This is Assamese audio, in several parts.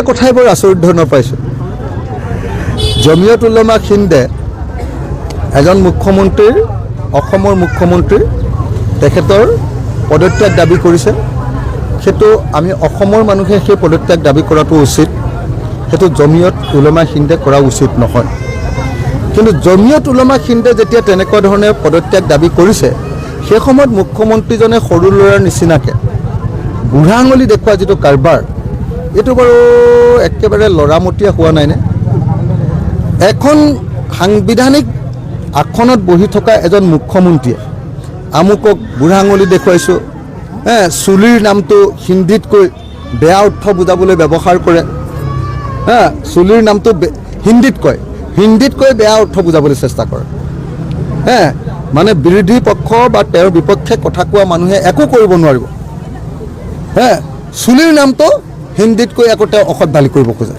কথাই বৰ আচৰিত ধৰণৰ পাইছোঁ। জমিয়ত উলামা হিন্দে এজন মুখ্যমন্ত্ৰীৰ অসমৰ মুখ্যমন্ত্ৰী তেখেতৰ পদত্যাগ দাবী কৰিছে। সেইটো আমি অসমৰ মানুহে সেই পদত্যাগ দাবী কৰাটো উচিত, সেইটো জমিয়ত উলামা হিন্দে কৰা উচিত নহয়। কিন্তু জমিয়ত উলামা হিন্দে যেতিয়া তেনেকুৱা ধৰণে পদত্যাগ দাবী কৰিছে, সেই সময়ত মুখ্যমন্ত্ৰীজনে সৰু ল'ৰাৰ নিচিনাকৈ বুঢ়া আঙুলি দেখুওৱা যিটো কাৰবাৰ, এইটো বাৰু একেবাৰে লৰামতীয়া হোৱা নাইনে? এখন সাংবিধানিক আসনত বহি থকা এজন মুখ্যমন্ত্ৰীয়ে আমুকক বুঢ়া আঙুলি দেখুৱাইছোঁ, চুলিৰ নামটো হিন্দীতকৈ বেয়া অৰ্থ বুজাবলৈ ব্যৱহাৰ কৰে, চুলিৰ নামটো হিন্দীতকৈ বেয়া অৰ্থ বুজাবলৈ চেষ্টা কৰে। মানে বিৰোধী পক্ষ বা তেওঁৰ বিপক্ষে কথা কোৱা মানুহে একো কৰিব নোৱাৰিব। চুলিৰ নামটো হিন্দীতকৈ আকৌ তেওঁ অসৎ ঢালি কৰিব খোজে।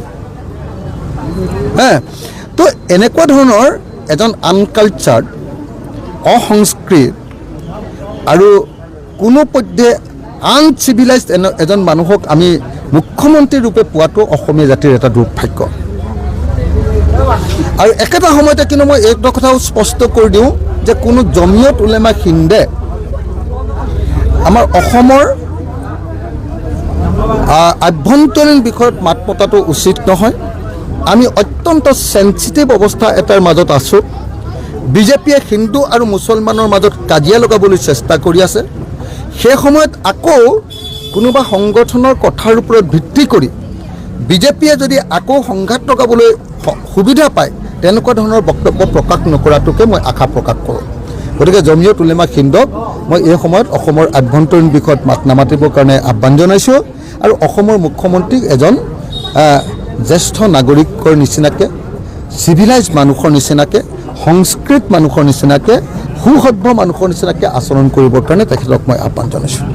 তো এনেকুৱা ধৰণৰ এজন আনকালচাৰ্ড, অসংস্কৃত আৰু কোনোপধ্যে আনচিভিলাইজ এজন মানুহক আমি মুখ্যমন্ত্ৰী ৰূপে পোৱাটো অসমীয়া জাতিৰ এটা দুৰ্ভাগ্য। আৰু একেটা সময়তে কিন্তু মই এইটো কথাও স্পষ্ট কৰি দিওঁ যে কোনো জমিয়ত উলামা হিন্দে আমাৰ অসমৰ আভ্যন্তৰীণ বিষয়ত মাত মতাটো উচিত নহয়। আমি অত্যন্ত চেঞ্চিটিভ অৱস্থা এটাৰ মাজত আছোঁ। বিজেপিয়ে হিন্দু আৰু মুছলমানৰ মাজত কাজিয়া লগাবলৈ চেষ্টা কৰি আছে। সেই সময়ত আকৌ কোনোবা সংগঠনৰ কথাৰ ওপৰত ভিত্তি কৰি বিজেপিয়ে যদি আকৌ সংঘাত লগাবলৈ সুবিধা পায়, তেনেকুৱা ধৰণৰ বক্তব্য প্ৰকাশ নকৰাটোকে মই আশা প্ৰকাশ কৰোঁ। গতিকে জমিয়ত উলামা হিন্দক মই এই সময়ত অসমৰ আভ্যন্তৰীণ বিষয়ত মাত নামাতিবৰ কাৰণে আহ্বান জনাইছোঁ। আৰু অসমৰ মুখ্যমন্ত্ৰীক এজন জ্যেষ্ঠ নাগৰিকৰ নিচিনাকৈ, চিভিলাইজ মানুহৰ নিচিনাকৈ, সংস্কৃত মানুহৰ নিচিনাকৈ, সুসভ্য মানুহৰ নিচিনাকৈ আচৰণ কৰিবৰ কাৰণে তেখেতক মই আহ্বান জনাইছোঁ।